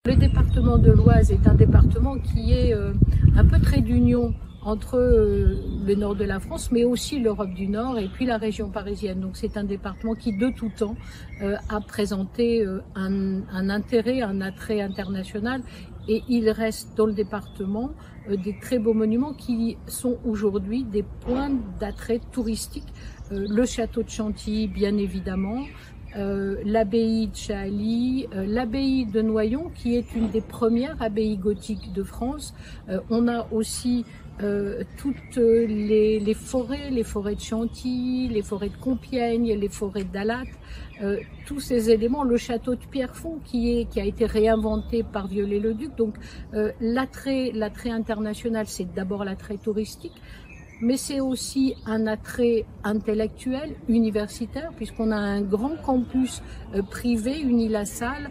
Le département de l'Oise est un département qui est un peu trait d'union entre le nord de la France, mais aussi l'Europe du Nord et puis la région parisienne. Donc c'est un département qui de tout temps a présenté un intérêt, un attrait international, et il reste dans le département des très beaux monuments qui sont aujourd'hui des points d'attrait touristique. Le château de Chantilly, bien évidemment, l'abbaye de Chailly, l'abbaye de Noyon, qui est une des premières abbayes gothiques de France. On a aussi toutes les forêts de Chantilly, les forêts de Compiègne, les forêts de Dalat, tous ces éléments, le château de Pierrefonds qui a été réinventé par Viollet-le-Duc. Donc l'attrait international, c'est d'abord l'attrait touristique, mais c'est aussi un attrait intellectuel, universitaire, puisqu'on a un grand campus privé, Unilassal,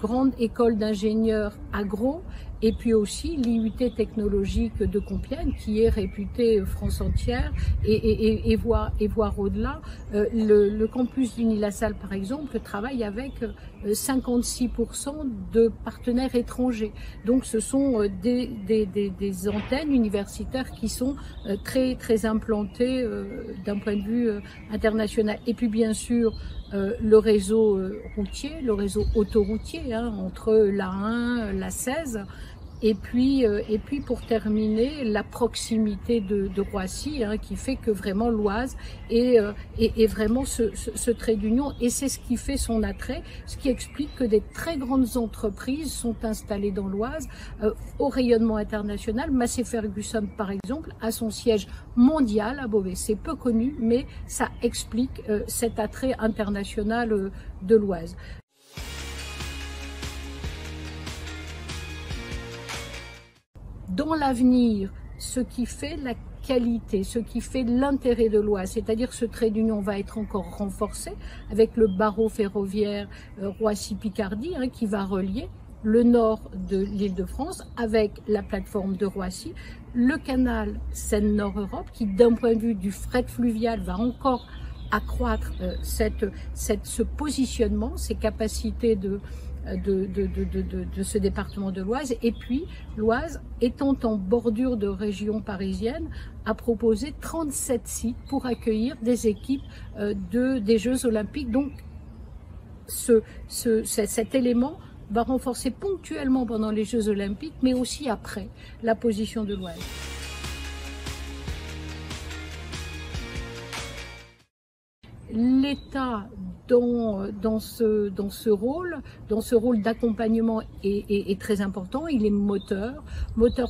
grande école d'ingénieurs agro, et puis aussi l'IUT technologique de Compiègne, qui est réputée France entière, et voire au-delà. Le campus d'Unilassal, par exemple, travaille avec 56% de partenaires étrangers. Donc ce sont des antennes universitaires qui sont très implantées d'un point de vue international. Et puis bien sûr le réseau routier, le réseau autoroutier, entre l'A1, l'A16. Et puis pour terminer, la proximité de Roissy, qui fait que vraiment l'Oise est vraiment ce trait d'union, et c'est ce qui fait son attrait, ce qui explique que des très grandes entreprises sont installées dans l'Oise au rayonnement international. Massey Ferguson, par exemple, a son siège mondial à Beauvais. C'est peu connu, mais ça explique cet attrait international de l'Oise. Dans l'avenir, ce qui fait la qualité, ce qui fait l'intérêt de l'Oise, c'est-à-dire ce trait d'union va être encore renforcé avec le barreau ferroviaire Roissy-Picardie qui va relier le nord de l'Île-de-France avec la plateforme de Roissy, le canal Seine-Nord-Europe qui, d'un point de vue du fret fluvial, va encore accroître ce positionnement, ces capacités de ce département de l'Oise. Et puis l'Oise, étant en bordure de région parisienne, a proposé 37 sites pour accueillir des équipes des Jeux Olympiques. Donc cet élément va renforcer ponctuellement pendant les Jeux Olympiques, mais aussi après, la position de l'Oise. L'État dans ce rôle d'accompagnement est très important. Il est moteur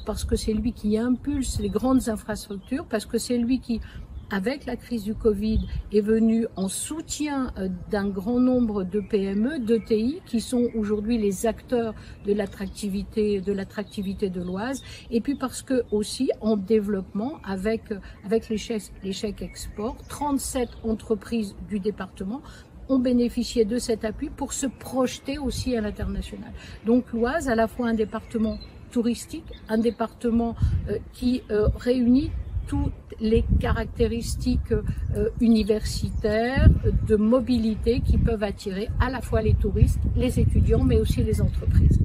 parce que c'est lui qui impulse les grandes infrastructures, parce que c'est lui qui, avec la crise du Covid, est venu en soutien d'un grand nombre de PME, d'ETI, qui sont aujourd'hui les acteurs de l'attractivité de l'Oise. Et puis parce que aussi, en développement, avec l'échec export, 37 entreprises du département ont bénéficié de cet appui pour se projeter aussi à l'international. Donc l'Oise, à la fois un département touristique, un département qui réunit toutes les caractéristiques universitaires, de mobilité qui peuvent attirer à la fois les touristes, les étudiants, mais aussi les entreprises.